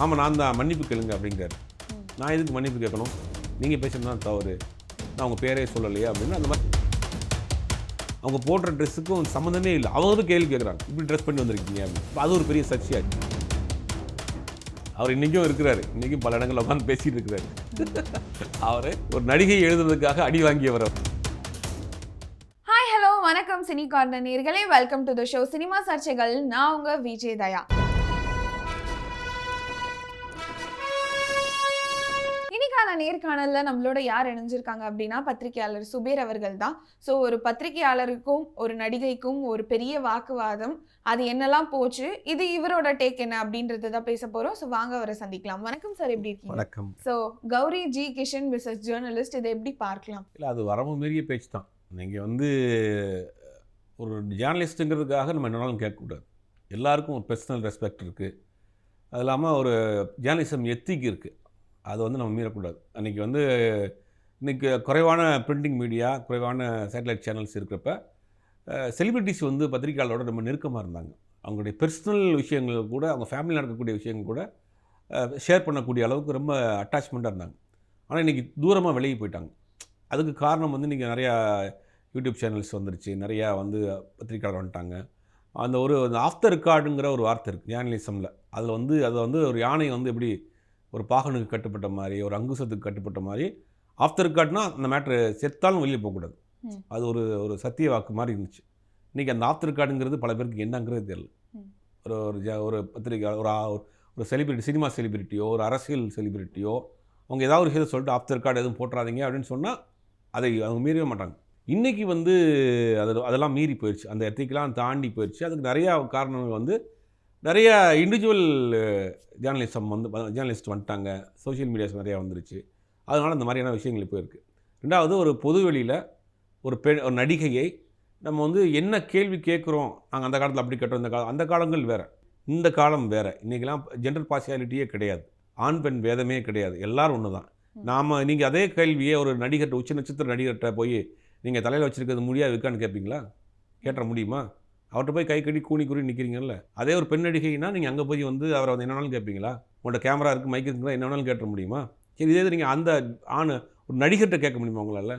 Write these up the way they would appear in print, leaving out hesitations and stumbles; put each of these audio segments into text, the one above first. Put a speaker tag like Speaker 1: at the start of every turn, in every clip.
Speaker 1: ஆமாம் நான் தான் மன்னிப்பு கேளுங்க அப்படிங்கிறாரு. நான் எதுக்கு மன்னிப்பு கேட்கணும், நீங்கள் பேசுகிறது தான் தவறு, நான் உங்கள் பேரே சொல்லலையே அப்படின்னு அந்த மாதிரி அவங்க போடுற ட்ரெஸ்ஸுக்கும் சம்மந்தமே இல்லை. அவங்க கேள்வி கேட்குறாங்க, இப்படி ட்ரெஸ் பண்ணி வந்திருக்கீங்க அப்படின்னு. அது ஒரு பெரிய சர்ச்சையாச்சு. அவர் இன்றைக்கும் இருக்கிறாரு, இன்றைக்கும் பல இடங்களில் உட்காந்து பேசிகிட்டு இருக்கிறாரு. அவர் ஒரு நடிகை எழுதுறதுக்காக அடி வாங்கியவர்.
Speaker 2: ஹாய் ஹலோ வணக்கம் சினி கார்னர் நேயர்களே, welcome to the show cinema சர்ச்சைகள். நான் உங்க விஜய் தயா. இன்னைக்கான நேர்காணல்ல நம்மளோட யார் இணைஞ்சிருக்காங்க அப்படின்னா பத்திரிகையாளர் சுபீர் அவர்கள் தான். ஸோ ஒரு பத்திரிகையாளருக்கும் ஒரு நடிகைக்கும் ஒரு பெரிய வாக்குவாதம், அது என்னெல்லாம் போச்சு, இது இவரோட டேக் என்ன அப்படின்றத தான் பேச போறோம். ஸோ வாங்க அவரை சந்திக்கலாம். வணக்கம் சார், எப்படி இருக்கீங்க?
Speaker 1: வணக்கம்.
Speaker 2: So Gouri G Kishan versus journalist, இதை எப்படி பார்க்கலாம்?
Speaker 1: இல்லை, அது வரம்பு மீறிய பேச்சு தான். நீங்கள் ஒரு ஜேர்னலிஸ்ட்டுங்கிறதுக்காக நம்ம என்னன்னாலும் கேட்கக்கூடாது. எல்லாருக்கும் ஒரு பர்சனல் ரெஸ்பெக்ட் இருக்குது. அது இல்லாமல் ஒரு ஜேர்னலிசம் எத்திக் இருக்குது, அதை நம்ம மீறக்கூடாது. அன்றைக்கி இன்றைக்கி குறைவான பிரிண்டிங் மீடியா, குறைவான சேட்டலைட் சேனல்ஸ் இருக்கிறப்ப செலிபிரிட்டிஸ் பத்திரிகையாளரோட ரொம்ப நெருக்கமாக இருந்தாங்க. அவங்களுடைய பர்சனல் விஷயங்கள் கூட, அவங்க ஃபேமிலியில் நடக்கக்கூடிய விஷயங்கள் கூட ஷேர் பண்ணக்கூடிய அளவுக்கு ரொம்ப அட்டாச்மெண்ட்டாக இருந்தாங்க. ஆனால் இன்றைக்கி தூரமாக வெளியே போயிட்டாங்க. அதுக்கு காரணம் இன்றைக்கி நிறையா யூடியூப் சேனல்ஸ் வந்துருச்சு, நிறையா பத்திரிகையாளர் வந்துட்டாங்க. அந்த ஆஃப்டர் ரெக்கார்டுங்கிற ஒரு வார்த்தை இருக்குது ஜேர்னலிசமில். அதில் அதை ஒரு யானை எப்படி ஒரு பாகனுக்கு கட்டுப்பட்ட மாதிரி, ஒரு அங்குசத்துக்கு கட்டுப்பட்ட மாதிரி, ஆஃப்டர் ரெக்கார்ட்னா அந்த மேட்ரு செத்தாலும் வெளியே போகக்கூடாது. அது ஒரு சத்திய வாக்கு மாதிரி இருந்துச்சு. இன்றைக்கி அந்த ஆஃப்டர் ரெக்கார்டுங்கிறது பல பேருக்கு என்னங்கிறது தெரியல. ஒரு பத்திரிகை, ஒரு செலிபிரிட்டி, சினிமா செலிபிரிட்டியோ, ஒரு அரசியல் செலிபிரிட்டியோ, அவங்க ஏதாவது ஒரு விஷயத்தை சொல்லிட்டு ஆஃப்டர் ரெக்கார்டு எதுவும் போட்டுறாதீங்க அப்படின்னு சொன்னால் அதை அவங்க மீறவே மாட்டாங்க. இன்றைக்கி அதெல்லாம் மீறி போயிடுச்சு, அந்த எத்திக்கெலாம் தாண்டி போயிடுச்சு. அதுக்கு நிறையா காரணங்கள் நிறையா இண்டிவிஜுவல் ஜேர்னலிஸ்ட் வந்துட்டாங்க, சோஷியல் மீடியாஸ் நிறையா வந்துருச்சு. அதனால் இந்த மாதிரியான விஷயங்கள் போயிருக்கு. ரெண்டாவது, ஒரு பொது வெளியில் ஒரு நடிகையை நம்ம என்ன கேள்வி கேட்குறோம், நாங்கள் அந்த காலத்தில் அப்படி கேட்டோம், அந்த காலங்கள் வேறு, இந்த காலம் வேறு. இன்றைக்கெல்லாம் ஜெண்டர் பார்ஷியாலிட்டியே கிடையாது, ஆண் பெண் வேதமே கிடையாது, எல்லோரும் ஒன்று தான். நீங்கள் அதே கேள்வியை ஒரு நடிகர்கிட்ட, உச்ச நட்சத்திர நடிகர்கிட்ட போய் நீங்கள் தலையில் வச்சுருக்கிறது முடியாது இருக்கான்னு கேட்பீங்களா? கேட்ட முடியுமா? அவர்கிட்ட போய் கை கட்டி கூணி குறி நிற்கிறீங்கல்ல. அதே ஒரு பெண் நடிகைனா நீங்கள் அங்கே போய் அவரை என்னன்னாலும் கேட்பீங்களா? உங்கள்கிட்ட கேமரா இருக்குது, மைக் இருக்குங்களா, என்ன வேணாலும் கேட்ட முடியுமா? சரி, இதே நீங்கள் அந்த ஒரு நடிகர்கிட்ட கேட்க முடியுமா உங்களால்?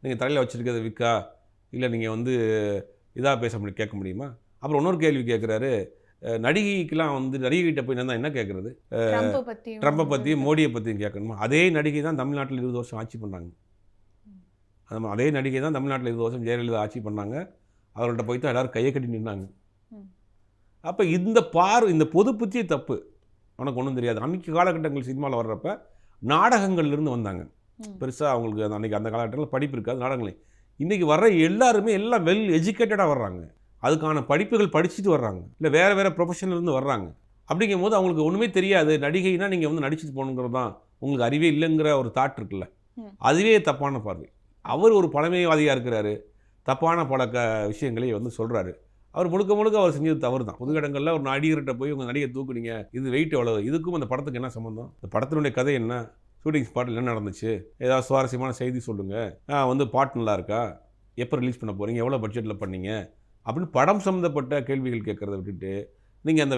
Speaker 1: நீங்கள் தலையில் வச்சுருக்கிறது விக்கா, இல்லை நீங்கள் இதாக கேட்க முடியுமா? அப்புறம் இன்னொரு கேள்வி கேட்குறாரு, நடிகைக்கெலாம் நடிகைகிட்ட போய் என்ன கேட்குறது? ட்ரம்பை பற்றியும் மோடியை பற்றியும் கேட்கணுமா? அதே நடிகை தான் தமிழ்நாட்டில் 20 வருஷம் ஆட்சி பண்ணாங்க. அதே நடிகை தான் தமிழ்நாட்டில் 20 வருஷம் ஜெயலலிதா ஆட்சி பண்ணாங்க. அவர்கள்ட்ட போய் தான் எல்லோரும் கையை கட்டி நின்னாங்க. அப்போ இந்த பொது புத்தியே தப்பு. உனக்கு ஒன்றும் தெரியாது. அன்றைக்கி காலகட்டங்கள் சினிமாவில் வர்றப்ப நாடகங்கள்லேருந்து வந்தாங்க. பெருசாக அவங்களுக்கு அன்றைக்கி அந்த காலகட்டத்தில் படிப்பு இருக்காது, நாடகங்களே. இன்றைக்கி வர்ற எல்லாருமே எல்லாம் வெல் எஜுகேட்டடாக வர்றாங்க, அதுக்கான படிப்புகள் படிச்சுட்டு வர்றாங்க, இல்லை வேறு ப்ரொஃபஷன்லேருந்து வர்றாங்க. அப்படிங்கும் போது அவங்களுக்கு ஒன்றுமே தெரியாது. நடிகைனா நீங்கள் நடிச்சுட்டு போகணுங்கிறது தான், உங்களுக்கு அறிவே இல்லைங்கிற ஒரு தாட் இருக்குல்ல, அதுவே தப்பான பார்வை. அவர் ஒரு பழமைவாதியாக இருக்கிறாரு, தப்பான பல விஷயங்களை சொல்கிறாரு. அவர் முழுக்க அவர் செஞ்சது தவறு தான். பொது இடங்களில் ஒரு நடிகர்கிட்ட போய் உங்கள் நடிகை தூக்குனீங்க, இது வெயிட் எவ்வளோ, இதுக்கும் அந்த படத்துக்கு என்ன சம்மந்தம்? இந்த படத்தினுடைய கதை என்ன, ஷூட்டிங் ஸ்பாட்டில் என்ன நடந்துச்சு, ஏதாவது சுவாரஸ்யமான செய்தி சொல்லுங்கள், பாட்டு நல்லா இருக்கா, எப்போ ரிலீஸ் பண்ண போகிறீங்க, எவ்வளோ பட்ஜெட்டில் பண்ணீங்க அப்படின்னு படம் சம்மந்தப்பட்ட கேள்விகள் கேட்குறத விட்டுட்டு, நீங்கள் அந்த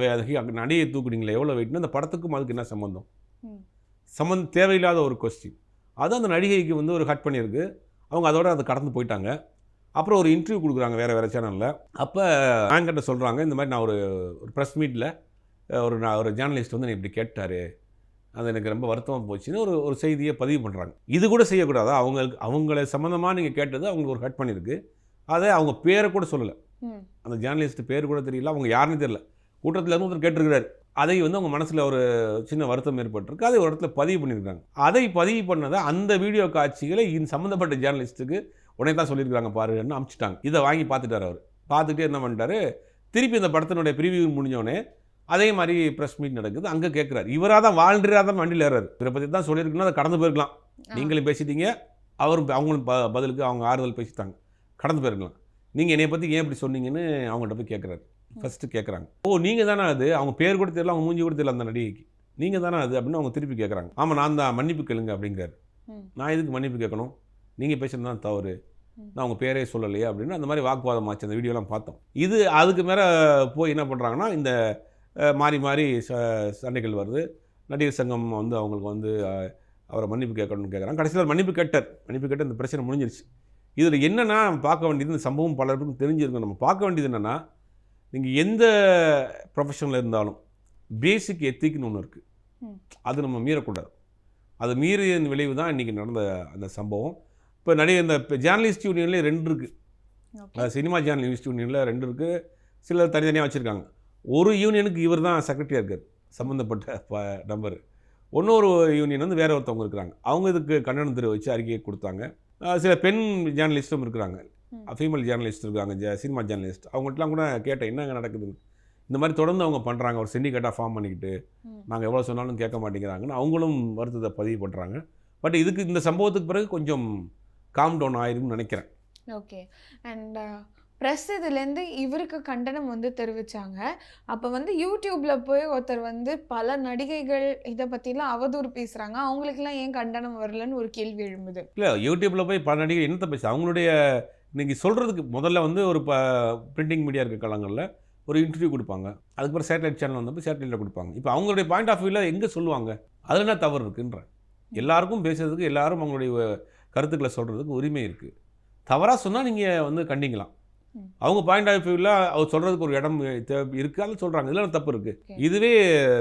Speaker 1: நடிகை தூக்குனீங்களே எவ்வளோ வெயிட்னு, அந்த படத்துக்கும் அதுக்கு என்ன சம்மந்தம் தேவையில்லாத ஒரு கொஸ்டின். அது அந்த நடிகைக்கு ஒரு ஹட் பண்ணியிருக்கு. அவங்க அதோட அதை கடந்து போயிட்டாங்க. அப்புறம் ஒரு இன்டர்வியூ கொடுக்குறாங்க வேறு சேனலில். அப்போ ஆங்கர்கிட்ட சொல்கிறாங்க, இந்த மாதிரி நான் ஒரு ப்ரெஸ் மீட்டில் ஒரு ஜேர்னலிஸ்ட் நீ இப்படி கேட்டார், அது எனக்கு ரொம்ப வருத்தமாக போச்சுன்னு ஒரு செய்தியை பதிவு பண்ணுறாங்க. இது கூட செய்யக்கூடாதா? அவங்கள சம்மந்தமாக நீங்கள் கேட்டது அவங்களுக்கு ஒரு ஹட் பண்ணியிருக்கு. அதை அவங்க பேரை கூட சொல்லலை, அந்த ஜேர்னலிஸ்ட் பேர் கூட தெரியல, அவங்க யாருன்னு தெரியல. கூட்டத்தில் இருந்து ஒருத்தர் கேட்டிருக்கிறாரு. அதை அவங்க மனசில் ஒரு சின்ன வருத்தம் ஏற்பட்டிருக்கு. அதை ஒரு இடத்துல பதிவு பண்ணியிருக்காங்க. அதை பதிவு பண்ணதை அந்த வீடியோ காட்சிகளை சம்மந்தப்பட்ட ஜேர்னலிஸ்ட்டுக்கு உடனே தான் சொல்லியிருக்காங்க பாருன்னு அனுப்பிச்சிட்டாங்க. இதை வாங்கி பார்த்துட்டார். அவர் பார்த்துட்டே என்ன பண்ணிட்டாரு, திருப்பி இந்த படத்தினுடைய ப்ரிவியூ முடிஞ்சோடனே அதே மாதிரி ப்ரெஸ் மீட் நடக்குது. அங்கே கேட்குறாரு, இவராக தான் வாலண்டியராக தான் வண்டியில் ஏறாரு. இவரை பற்றி தான் சொல்லியிருக்குன்னா அதை கடந்து போயிருக்கலாம். நீங்களும் பேசிட்டீங்க, அவங்களும் பதிலுக்கு அவங்க ஆறுதல் பேசிட்டாங்க, கடந்து போயிருக்கலாம். நீங்கள் என்னை பற்றி ஏன் இப்படி சொன்னீங்கன்னு அவங்கள்ட்ட போய் கேட்குறாரு. ஃபஸ்ட்டு கேட்குறாங்க, நீங்கள் தானே அது, அவங்க பேர் கூட தெரியல, அவங்க மூஞ்சி கூட தெரியல அந்த நடிகைக்கு, நீங்கள் தானே அது அப்படின்னு அவங்க திருப்பி கேட்குறாங்க. ஆமாம் நான் தான், மன்னிப்பு கேளுங்க அப்படிங்கிறாரு. நான் எதுக்கு மன்னிப்பு கேட்கணும், நீங்கள் பேசுகிறது தான் தவறு, நான் உங்கள் பேரே சொல்லலையே அப்படின்னு அந்த மாதிரி வாக்குவாதம் ஆச்சு. அந்த வீடியோலாம் பார்த்தோம். அதுக்கு மேலே போய் என்ன பண்ணுறாங்கன்னா, இந்த மாறி சண்டைகள் வருது. நடிகர் சங்கம் வந்து அவங்களுக்கு வந்து அவரை மன்னிப்பு கேட்கணும்னு கேட்குறாங்க. கடைசியில் மன்னிப்பு கேட்டு இந்த பிரச்சனை முடிஞ்சிருச்சு. இதில் என்னென்னா நம்ம பார்க்க வேண்டியது, இந்த சம்பவம் பலருக்கும் தெரிஞ்சிருக்கும். நம்ம பார்க்க வேண்டியது என்னென்னா, நீங்கள் எந்த ப்ரொஃபஷனில் இருந்தாலும் பேசிக் எத்திக்னு ஒன்று இருக்குது. அது நம்ம மீறக்கூடாது. அது மீறியதன் விளைவு தான் இன்றைக்கி நடந்த அந்த சம்பவம். இப்போ இந்த ஜேர்னலிஸ்ட் யூனியன்லேயே 2 இருக்குது. சினிமா ஜேர்னலிஸ்ட் யூனியனில் 2 இருக்குது. சிலர் தனித்தனியாக வச்சுருக்காங்க. ஒரு யூனியனுக்கு இவர் தான் செக்ரட்டரியாக இருக்கார், சம்மந்தப்பட்ட நம்பர். இன்னொரு யூனியன் வந்து வேறு ஒருத்தவங்க இருக்கிறாங்க. அவங்க இதுக்கு கண்டனம் தெரிவித்து அறிக்கையை கொடுத்தாங்க. சில பெண் ஜேர்னலிஸ்ட்டும் இருக்கிறாங்க, ஃபீமேல் ஜேர்னலிஸ்ட் இருக்காங்க, சினிமா ஜேர்னலிஸ்ட். அவங்கள்ட்டலாம் கூட கேட்டேன் என்னங்க நடக்குதுன்னு. இந்த மாதிரி தொடர்ந்து அவங்க பண்ணுறாங்க, ஒரு சிண்டிகேட்டாக ஃபார்ம் பண்ணிக்கிட்டு நாங்கள் எவ்வளோ சொன்னாலும் கேட்க மாட்டேங்கிறாங்கன்னு அவங்களும் வருத்தத்தை பதிவு பண்ணுறாங்க. பட் இதுக்கு இந்த சம்பவத்துக்கு பிறகு கொஞ்சம் காம் டவுன் ஆயிரும்னு நினைக்கிறேன்.
Speaker 2: ஓகே. அண்ட் ப்ரெஸ் இதுலேருந்து இவருக்கு கண்டனம் வந்து தெரிவித்தாங்க. அப்போ வந்து யூடியூப்பில் போய் ஒருத்தர் வந்து பல நடிகைகள் இதை பற்றிலாம் அவதூறு பேசுகிறாங்க, அவங்களுக்கெல்லாம் ஏன் கண்டனம் வரலன்னு ஒரு கேள்வி எழும்புது.
Speaker 1: இல்லை, யூடியூப்பில் போய் பல நடிகை என்னத்தை பேச, அவங்களுடைய இன்றைக்கி சொல்கிறதுக்கு முதல்ல வந்து ஒரு பிரிண்டிங் மீடியா இருக்க காலங்களில் ஒரு இன்டர்வியூ கொடுப்பாங்க. அதுக்கப்புறம் சேட்டலைட் சேனல் வந்தப்போ சேட்டலைட்டில் கொடுப்பாங்க. இப்போ அவங்களுடைய பாயிண்ட் ஆஃப் வியூவில் எங்கே சொல்லுவாங்க, அதில் என்ன தவறு இருக்குன்ற. எல்லாருக்கும் பேசுறதுக்கு, எல்லாரும் அவங்களுடைய கருத்துக்களை சொல்கிறதுக்கு உரிமை இருக்குது. தவறாக சொன்னால் நீங்கள் வந்து கண்டிக்கலாம். அவங்க பாயிண்ட் ஆஃப் வியூவில் அவர் சொல்கிறதுக்கு ஒரு இடம் இருக்குது, அதில் சொல்கிறாங்க. இதெல்லாம் தப்பு இருக்குது. இதுவே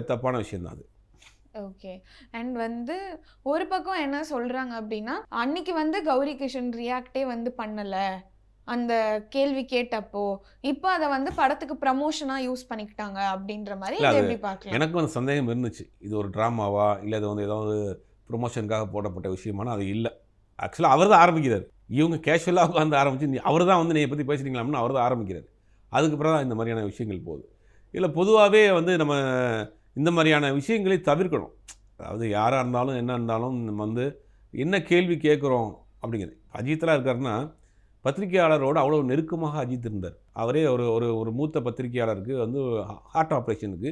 Speaker 1: தப்பான விஷயம் தான் அது.
Speaker 2: ஓகே. அண்ட் வந்து ஒரு பக்கம் என்ன சொல்கிறாங்க அப்படின்னா, அன்னைக்கு வந்து கௌரி கிஷன் ரியாக்டே வந்து பண்ணலை அந்த கேள்வி கேட்டப்போ, இப்போ அதை வந்து படத்துக்கு ப்ரமோஷனாக யூஸ் பண்ணிக்கிட்டாங்க அப்படின்ற மாதிரி எப்படி பார்க்கலாம்?
Speaker 1: எனக்கும் அந்த சந்தேகம் இருந்துச்சு, இது ஒரு ட்ராமாவா இல்லை இது வந்து ஏதாவது ப்ரொமோஷனுக்காக போடப்பட்ட விஷயமான. அது இல்லை. ஆக்சுவலாக அவர் தான் ஆரம்பிக்கிறார். இவங்க கேஷுவலாக உட்காந்து ஆரம்பித்து அவர் தான் வந்து நீங்கள் பற்றி பேசுகிறீங்களாம்னு அவர் தான் ஆரம்பிக்கிறார். அதுக்கப்புறம் தான் இந்த மாதிரியான விஷயங்கள் போகுது. இல்லை, பொதுவாகவே வந்து நம்ம இந்த மாதிரியான விஷயங்களை தவிர்க்கணும். அதாவது யாராக இருந்தாலும் என்ன இருந்தாலும் நம்ம வந்து என்ன கேள்வி கேட்குறோம் அப்படிங்கிறது. அஜித்தெலாம் இருக்காருன்னா பத்திரிகையாளரோடு அவ்வளோ நெருக்கமாக அஜித் இருந்தார். அவரே ஒரு மூத்த பத்திரிகையாளருக்கு வந்து ஹார்ட் ஆப்ரேஷனுக்கு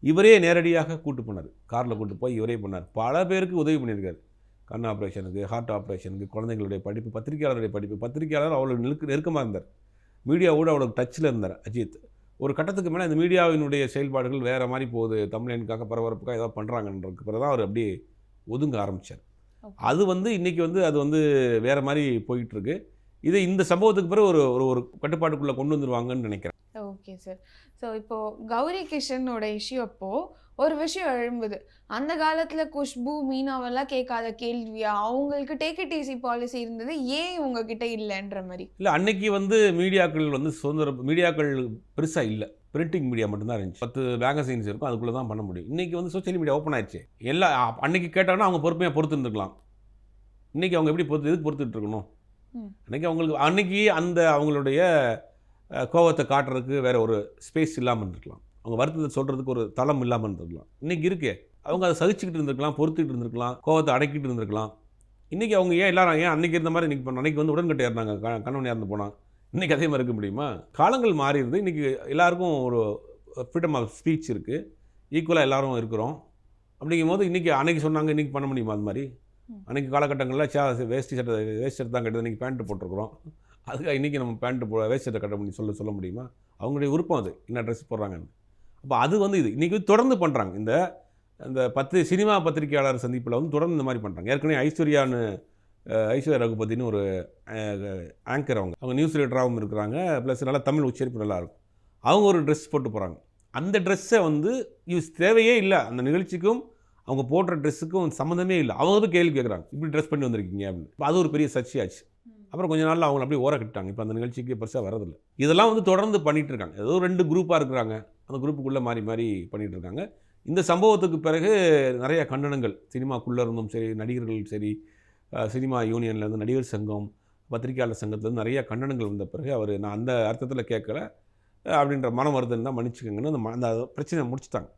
Speaker 1: இவரே நேரடியாக கூட்டு போனார். காரில் கூட்டு போய் இவரே பண்ணார். பல பேருக்கு உதவி பண்ணியிருக்காரு. கண் ஆப்ரேஷனுக்கு, ஹார்ட் ஆப்ரேஷனுக்கு, குழந்தைங்களுடைய படிப்பு, பத்திரிகையாளருடைய படிப்பு. பத்திரிகையாளர் அவ்வளோ நெருக்கமாக இருந்தார். மீடியாவோடு அவ்வளோ டச்சில் இருந்தார் அஜித். ஒரு கட்டத்துக்கு மேலே இந்த மீடியாவினுடைய செயல்பாடுகள் வேறு மாதிரி போகுது, தமிழனுக்காக பரபரப்புக்காக ஏதாவது பண்ணுறாங்கன்றதுக்கு பிறகு தான் அவர் அப்படியே ஒதுங்க ஆரம்பித்தார். அது வந்து இன்றைக்கி வந்து அது வந்து வேறு மாதிரி போயிட்டுருக்கு. இதை இந்த சம்பவத்துக்கு பிறகு ஒரு கட்டுப்பாட்டுக்குள்ளே கொண்டு வந்துடுவாங்கன்னு நினைக்கிறேன்.
Speaker 2: Okay sir. ஸோ இப்போது கௌரி கிஷனோட இஷ்யூ அப்போது ஒரு விஷயம் எழும்புது. அந்த காலத்தில் குஷ்பு, மீனாவெல்லாம் கேட்காத கேள்வியா, அவங்களுக்கு டேக் இட் ஈஸி பாலிசி இருந்தது, ஏன் உங்ககிட்ட இல்லைன்ற மாதிரி.
Speaker 1: இல்லை, அன்னைக்கு வந்து மீடியாக்கள் வந்து மீடியாக்கள் பெருசாக இல்லை. பிரிண்டிங் மீடியா மட்டும்தான் இருந்துச்சு. 10 மேகசைன்ஸ் இருக்கும், அதுக்குள்ளே தான் பண்ண முடியும். இன்றைக்கி வந்து சோஷியல் மீடியா ஓப்பன் ஆயிடுச்சு. அன்னைக்கு கேட்டாங்கன்னா அவங்க பொறுமையாக பொறுத்துருந்துருக்கலாம். இன்றைக்கி அவங்க எப்படி எதுக்கு பொறுத்துட்டு இருக்கணும்? அன்னைக்கு அந்த அவங்களுடைய கோபத்தை காட்டுறதுக்கு வேறு ஒரு ஸ்பேஸ் இல்லாமல் இருந்திருக்கலாம். அவங்க வருத்தத்தை சொல்கிறதுக்கு ஒரு தளம் இல்லாமல் இருந்திருக்கலாம். இன்றைக்கி இருக்கே, அவங்க அதை சகிச்சுக்கிட்டு இருந்திருக்கலாம், பொறுத்துக்கிட்டு இருந்திருக்கலாம், கோபத்தை அடக்கிட்டு இருந்திருக்கலாம். இன்றைக்கி அவங்க ஏன் அன்றைக்கி இருந்த மாதிரி அன்றைக்கி வந்து உடன்கட்டை ஏறினாங்க, கணவன் இறந்து போனால். இன்றைக்கி அதே மாதிரி இருக்க முடியுமா? காலங்கள் மாறிடுது. இன்றைக்கி எல்லாருக்கும் ஒரு ஃப்ரீடம் ஆஃப் ஸ்பீச் இருக்குது, ஈக்குவலாக எல்லோரும் இருக்கிறோம். அப்படிங்கும் போது அன்றைக்கி சொன்னாங்க, இன்றைக்கி பண்ண முடியுமா அது மாதிரி? அன்றைக்கி காலகட்டங்களில் வேஷ்டி சட்டை தான் கட்டுறது, இன்றைக்கி பேண்ட்டு போட்டிருக்கிறோம். அதுக்காக இன்றைக்கி நம்ம பேண்ட்டு வேஷ்டி சட்டை கட்ட முடியும் சொல்ல முடியுமா? அவங்களுடைய விருப்பம் அது, என்ன ட்ரெஸ் போடுறாங்கன்னு. அப்போ அது வந்து இன்றைக்கி தொடர்ந்து பண்ணுறாங்க. இந்த சினிமா பத்திரிகையாளர் சந்திப்பில் வந்து தொடர்ந்து இந்த மாதிரி பண்ணுறாங்க. ஏற்கனவே ஐஸ்வர்யா ரகுபதினு ஒரு ஆங்கர், அவங்க நியூஸ் ரீடராகவும் இருக்கிறாங்க, ப்ளஸ் நல்லா தமிழ் உச்சரிப்பு நல்லாயிருக்கும். அவங்க ஒரு ட்ரெஸ் போட்டு போகிறாங்க. அந்த ட்ரெஸ்ஸை வந்து தேவையே இல்லை, அந்த நிகழ்ச்சிக்கும் அவங்க போடுற ட்ரெஸ்ஸுக்கும் சம்மந்தமே இல்லை. அவங்க வந்து கேள்வி கேட்குறாங்க, இப்படி ட்ரெஸ் பண்ணி வந்திருக்கீங்க அப்படின்னு. இப்போ அது ஒரு பெரிய சர்ச்சையாச்சு. அப்புறம் கொஞ்ச நாளில் அவங்க அப்படியே ஓர கட்டிட்டாங்க. இப்போ அந்த நிகழ்ச்சிக்கு பெருசாக வரதில்லை. இதெல்லாம் வந்து தொடர்ந்து பண்ணிகிட்டு இருக்காங்க. ஏதோ 2 குரூப்பாக இருக்கிறாங்க, அந்த குரூப்புக்குள்ளே மாறி பண்ணிகிட்டு இருக்காங்க. இந்த சம்பவத்துக்கு பிறகு நிறைய கண்டனங்கள் சினிமாக்குள்ளே இருந்தும் சரி, நடிகர்கள் சரி, சினிமா யூனியன்லேருந்து, நடிகர் சங்கம், பத்திரிகையாளர் சங்கத்துலேருந்து நிறைய கண்டனங்கள் வந்த பிறகு நான் அந்த அர்த்தத்தில் கேட்கல அப்படின்ற மனம் வருதுன்னு தான் மன்னிச்சுக்கோங்கன்னு அந்த பிரச்சனையை முடிச்சுட்டாங்க.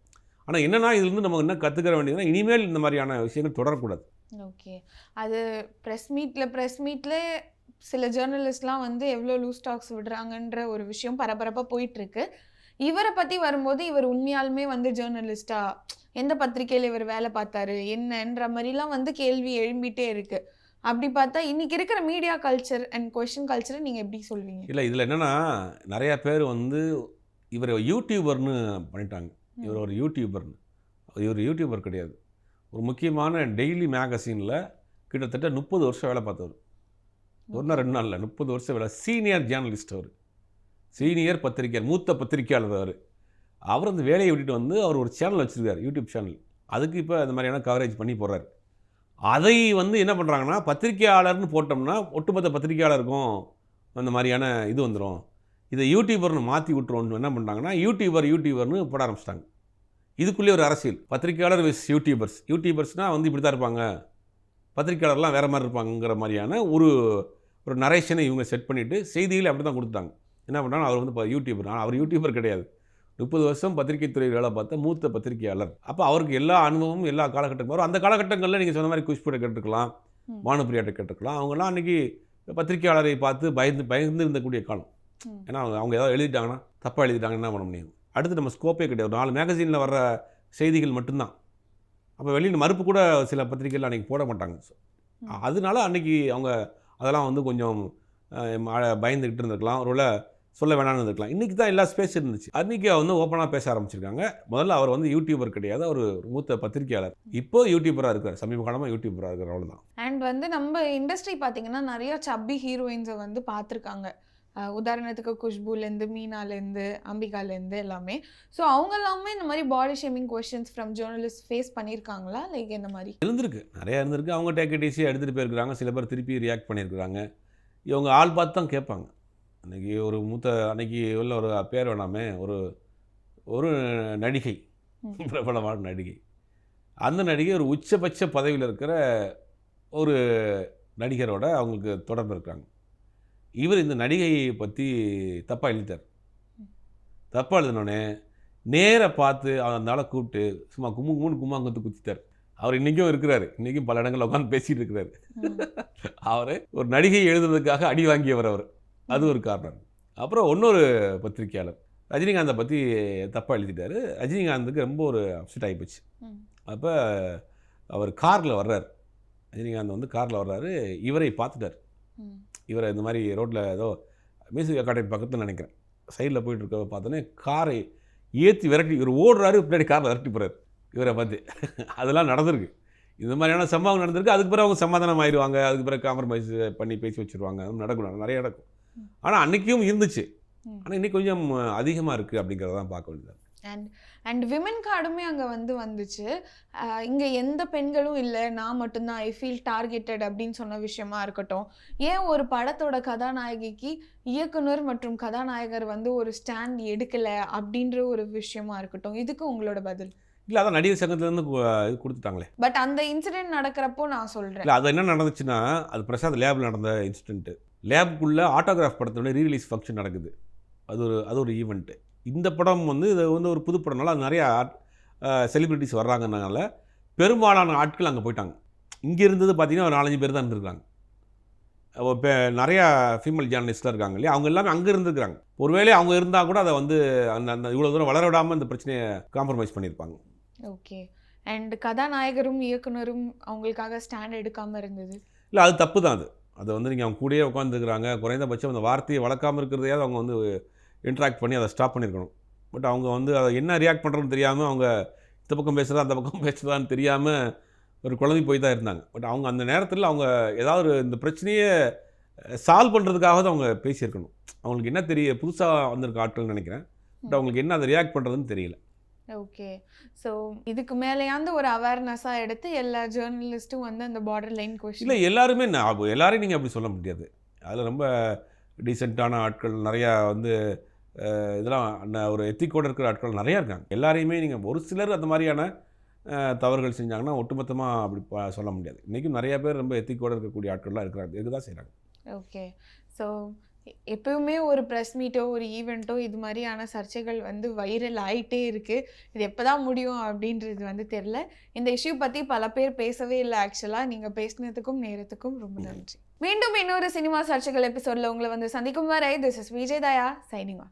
Speaker 1: ஆனால் என்னென்னா இதுலேருந்து நம்ம என்ன கற்றுக்கிற வேண்டியதுன்னா, இனிமேல் இந்த மாதிரியான விஷயங்கள் தொடரக்கூடாது.
Speaker 2: ஓகே. அது ப்ரெஸ் மீட்டில் சில ஜேர்னலிஸ்ட்லாம் வந்து எவ்வளோ லூஸ் டாக்ஸ் விடுறாங்கன்ற ஒரு விஷயம் பரபரப்பாக போயிட்டுருக்கு. இவரை பற்றி வரும்போது இவர் உண்மையாலுமே வந்து ஜேர்னலிஸ்டா, எந்த பத்திரிகையில் இவர் வேலை பார்த்தாரு என்னன்ற மாதிரிலாம் வந்து கேள்வி எழும்பிட்டே இருக்குது. அப்படி பார்த்தா இன்றைக்கி இருக்கிற மீடியா கல்ச்சர் அண்ட் கொஷின் கல்ச்சரை நீங்கள் எப்படி சொல்வீங்க?
Speaker 1: இல்லை, இதில் என்னென்னா நிறையா பேர் வந்து இவர் யூடியூபர்னு பண்ணிட்டாங்க. இவர் ஒரு யூடியூபர்னு. இவர் யூடியூபர் கிடையாது. ஒரு முக்கியமான டெய்லி மேகசினில் கிட்டத்தட்ட 30 வருஷம் வேலை பார்த்தவர். ஒரு நாள் 2 நாள் இல்லை, 30 வருஷம் வேலை. சீனியர் ஜேர்னலிஸ்ட் அவர், சீனியர் பத்திரிகையாளர், மூத்த பத்திரிகையாளர் அவர். அவர் அந்த வேலையை விட்டுட்டு வந்து அவர் ஒரு சேனல் வச்சுருக்கார், யூடியூப் சேனல். அதுக்கு இப்போ இந்த மாதிரியான கவரேஜ் பண்ணி போடுறாரு. அதை வந்து என்ன பண்ணுறாங்கன்னா, பத்திரிகையாளர்னு போட்டோம்னா ஒட்டுமொத்த பத்திரிகையாளருக்கும் அந்த மாதிரியான இது வந்துடும், இதை யூடியூபர்னு மாற்றி விட்டுருவோன்னு என்ன பண்ணுறாங்கன்னா, யூடியூபர்னு போட ஆரம்பிச்சிட்டாங்க. இதுக்குள்ளே ஒரு அரசியல், பத்திரிகையாளர் விஸ் யூடியூபர்ஸ். யூடியூபர்ஸ்னால் வந்து இப்படி தான் இருப்பாங்க, பத்திரிகையாளர்லாம் வேறு மாதிரி இருப்பாங்கிற மாதிரியான ஒரு நரேஷனை இவங்க செட் பண்ணிவிட்டு செய்திகளை அப்படி தான் கொடுத்துட்டாங்க. என்ன பண்ணுறாங்க, அவர் வந்து இப்போ யூடியூபர். ஆனால் அவர் யூடியூபர் கிடையாது, 30 வருஷம் பத்திரிகை துறையில் வேலை பார்த்த மூத்த பத்திரிகையாளர். அப்போ அவருக்கு எல்லா அனுபவமும் எல்லா காலகட்டங்களும் வரும். அந்த காலகட்டங்களில் நீங்கள் சொன்ன மாதிரி குஷ்புரை கேட்டுருக்கலாம், பானுப்பிரியாட்டை கேட்டுருக்கலாம். அவங்கெல்லாம் அன்றைக்கி பத்திரிகையாளரை பார்த்து பயந்து இருந்தக்கூடிய காலம். ஏன்னா அவங்க ஏதாவது எழுதிட்டாங்கன்னா, தப்பாக எழுதிட்டாங்கன்னா என்ன பண்ண முடியும்? அடுத்து நம்ம ஸ்கோப்பே கிடையாது, ஒரு 4 மேகசினில் வர்ற செய்திகள் மட்டும்தான். அப்போ வெளியில் மறுப்பு கூட சில பத்திரிகைகள் அன்றைக்கி போட மாட்டாங்க. அதனால அன்றைக்கி அவங்க அதெல்லாம் வந்து கொஞ்சம் பயந்துக்கிட்டு இருந்திருக்கலாம், ஒருவேளை சொல்ல வேணாம்னு இருந்திருக்கலாம். இன்றைக்கி தான் எல்லா ஸ்பேஸ் இருந்துச்சு. அன்றைக்கி வந்து ஓப்பனாக பேச ஆரம்பிச்சிருக்காங்க. முதல்ல அவர் வந்து யூடியூபர் கிடையாது, அவர் மூத்த பத்திரிகையாளர். இப்போ யூடியூபராக இருக்கார், சமீப காலமாக யூடியூபராக இருக்கிற அவ்வளோதான்.
Speaker 2: அண்ட் வந்து நம்ம இண்டஸ்ட்ரி பார்த்தீங்கன்னா நிறைய சப்பி ஹீரோயின்ஸை வந்து பார்த்துருக்காங்க. உதாரணத்துக்கு குஷ்புலேருந்து, மீனாலேருந்து, அம்பிகாலேருந்து எல்லாமே. ஸோ அவங்க எல்லாமே இந்த மாதிரி body shaming questions from journalist face பண்ணியிருக்காங்களா, லைக் இந்த மாதிரி
Speaker 1: இருந்திருக்கு, நிறையா இருந்திருக்கு. அவங்க டேக் இட் ஈஸியாக எடுத்துகிட்டு போயிருக்கிறாங்க. சில பேர் திருப்பி ரியாக்ட் பண்ணியிருக்கிறாங்க. இவங்க ஆள் பார்த்து தான் கேட்பாங்க. அன்றைக்கி ஒரு அன்றைக்கி உள்ள ஒரு பேர் வேணாமே, ஒரு நடிகை, பிரபலமான நடிகை. அந்த நடிகை ஒரு உச்சபட்ச பதவியில் இருக்கிற ஒரு நடிகரோட அவங்களுக்கு தொடர்பு இருக்காங்க. இவர் இந்த நடிகையை பற்றி தப்பாக எழுதிட்டார். தப்பாக எழுதினோடனே நேராக பார்த்து அந்த ஆளை கூப்பிட்டு சும்மா கும்மாங்கத்து குத்திட்டார். அவர் இன்றைக்கும் இருக்கிறார், இன்றைக்கும் பல இடங்களில் உட்காந்து பேசிகிட்டு இருக்கிறார். அவர் ஒரு நடிகை எழுதுறதுக்காக அடி வாங்கியவர் அவர், அது ஒரு காரணம். அப்புறம் இன்னொரு பத்திரிகையாளர் ரஜினிகாந்தை பற்றி தப்பாக எழுதிட்டார். ரஜினிகாந்துக்கு ரொம்ப ஒரு அப்செட் ஆகிப்போச்சு. அப்போ அவர் காரில் வர்றார், ரஜினிகாந்த் வந்து காரில் வர்றாரு. இவரை பார்த்துட்டார். இவரை இந்த மாதிரி ரோட்டில் ஏதோ மியூசிக் அகாடமி பக்கத்தில் நினைக்கிறேன், சைடில் போயிட்டு இருக்க பார்த்தோன்னே காரை ஏற்றி விரட்டி, இவர் ஓடுறாரு, பின்னாடி காரில் விரட்டி போகிறார் இவரை பார்த்து. அதெல்லாம் நடந்திருக்கு, இந்த மாதிரியான சம்பவம் நடந்திருக்கு. அதுக்கு பிறகு அவங்க சமாதானம் ஆயிடுவாங்க, அதுக்கு பிறகு காம்ப்ரமைஸ் பண்ணி பேசி வச்சுருவாங்க. அது நடக்கும், நிறைய நடக்கும். ஆனால் அன்றைக்கும் இருந்துச்சு, ஆனால் இன்றைக்கி கொஞ்சம் அதிகமாக இருக்குது அப்படிங்கிறதான் பார்க்க வேண்டியது.
Speaker 2: அண்ட் விமன் கார்டுமே அங்கே வந்துச்சு. இங்கே எந்த பெண்களும் இல்லை, நான் மட்டும்தான் ஐ ஃபீல் டார்கெட்டட் அப்படின்னு சொன்ன விஷயமா இருக்கட்டும். ஏன் ஒரு படத்தோட கதாநாயகிக்கு இயக்குனர் மற்றும் கதாநாயகர் வந்து ஒரு ஸ்டாண்ட் எடுக்கலை அப்படின்ற ஒரு விஷயமா இருக்கட்டும், இதுக்கு உங்களோட பதில்?
Speaker 1: இல்லை, அதான் நடிகர் சங்கத்துலேருந்து இது கொடுத்துட்டாங்களே.
Speaker 2: பட் அந்த இன்சிடென்ட் நடக்கிறப்போ நான் சொல்கிறேன்,
Speaker 1: இல்லை அது என்ன நடந்துச்சுன்னா, அது பிரசாத் லேபில் நடந்த இன்சிடென்ட்டு. லேபுக்குள்ளே ஆட்டோகிராஃப் படத்தோட ரீரிலீஸ் ஃபங்க்ஷன் நடக்குது. அது ஒரு ஈவெண்ட்டு. இந்த படம் வந்து இது வந்து ஒரு புது படம்னால அது நிறையா செலிப்ரிட்டிஸ் வர்றாங்கனால பெரும்பாலான ஆட்கள் அங்கே போயிட்டாங்க. இங்கே இருந்தது பார்த்திங்கன்னா ஒரு 4-5 பேர் தான் இருந்திருக்காங்க. இப்போ நிறையா ஃபீமேல் ஜேர்னலிஸ்ட்டாக இருக்காங்க இல்லையா, அவங்க எல்லாமே அங்கே இருந்துருக்காங்க. ஒருவேளை அவங்க இருந்தால் கூட அதை வந்து அந்த இவ்வளோ தூரம் வளர விடாமல் இந்த பிரச்சனையை காம்ப்ரமைஸ் பண்ணியிருப்பாங்க.
Speaker 2: ஓகே. அண்ட் கதாநாயகரும் இயக்குனரும் அவங்களுக்காக ஸ்டாண்ட் எடுக்காமல் இருந்தது
Speaker 1: இல்லை, அது தப்பு தான். அதை வந்து நீங்கள் அவங்க கூடயே உட்காந்துருக்குறாங்க, குறைந்தபட்சம் அந்த வார்த்தையை வளர்க்காமல் இருக்கிறதையாவது அவங்க வந்து இன்ட்ராக்ட் பண்ணி அதை ஸ்டாப் பண்ணியிருக்கணும். பட் அவங்க வந்து அதை என்ன ரியாக்ட் பண்ணுறதுன்னு தெரியாமல், அவங்க இந்த பக்கம் பேசுகிறதா அந்த பக்கம் பேசுகிறதான்னு தெரியாமல் ஒரு குழந்தை போய் தான் இருந்தாங்க. பட் அவங்க அந்த நேரத்தில் அவங்க ஏதாவது இந்த பிரச்சனையை சால்வ் பண்ணுறதுக்காக அவங்க பேசியிருக்கணும். அவங்களுக்கு என்ன புதுசாக வந்திருக்க ஆட்கள்னு நினைக்கிறேன். பட் அவங்களுக்கு என்ன அதை ரியாக்ட் பண்ணுறதுன்னு தெரியல.
Speaker 2: ஓகே. ஸோ இதுக்கு மேலேயாந்து ஒரு அவேர்னஸாக எடுத்து எல்லா ஜேர்னலிஸ்ட்டும் வந்து அந்த பார்டர் லைன் கொஸ்டின்.
Speaker 1: இல்லை, எல்லாருமே எல்லாரையும் நீங்கள் அப்படி சொல்ல முடியாது. அதில் ரொம்ப டீசெண்டான ஆட்கள் நிறையா வந்து இதெல்லாம் ஒரு எத்திக்கோடு இருக்கிற ஆட்கள் நிறையா இருக்காங்க. எல்லாரையுமே நீங்கள் ஒரு சிலர் அந்த மாதிரியான தவறுகள் செஞ்சாங்கன்னா ஒட்டுமொத்தமாக அப்படி சொல்ல முடியாது. இன்றைக்கும் நிறையா பேர் ரொம்ப எத்திக்கோடு இருக்கக்கூடிய ஆட்கள்லாம் இருக்கிறாங்க, இதுதான் செய்கிறாங்க.
Speaker 2: ஓகே. ஸோ எப்பவுமே ஒரு ப்ரெஸ் மீட்டோ ஒரு ஈவெண்ட்டோ இது மாதிரியான சர்ச்சைகள் வந்து வைரல் ஆகிட்டே இருக்குது. இது எப்போ தான் முடியும் அப்படின்றது வந்து தெரில. இந்த இஷ்யூ பற்றி பல பேர் பேசவே இல்லை. ஆக்சுவலாக நீங்கள் பேசினதுக்கும் நேரத்துக்கும் ரொம்ப நன்றி. மீண்டும் இன்னொரு சினிமா சர்ச்சைகள் எபிசோடில் உங்களை வந்து சந்திக்கும் வரை this is Vijay Daya signing off.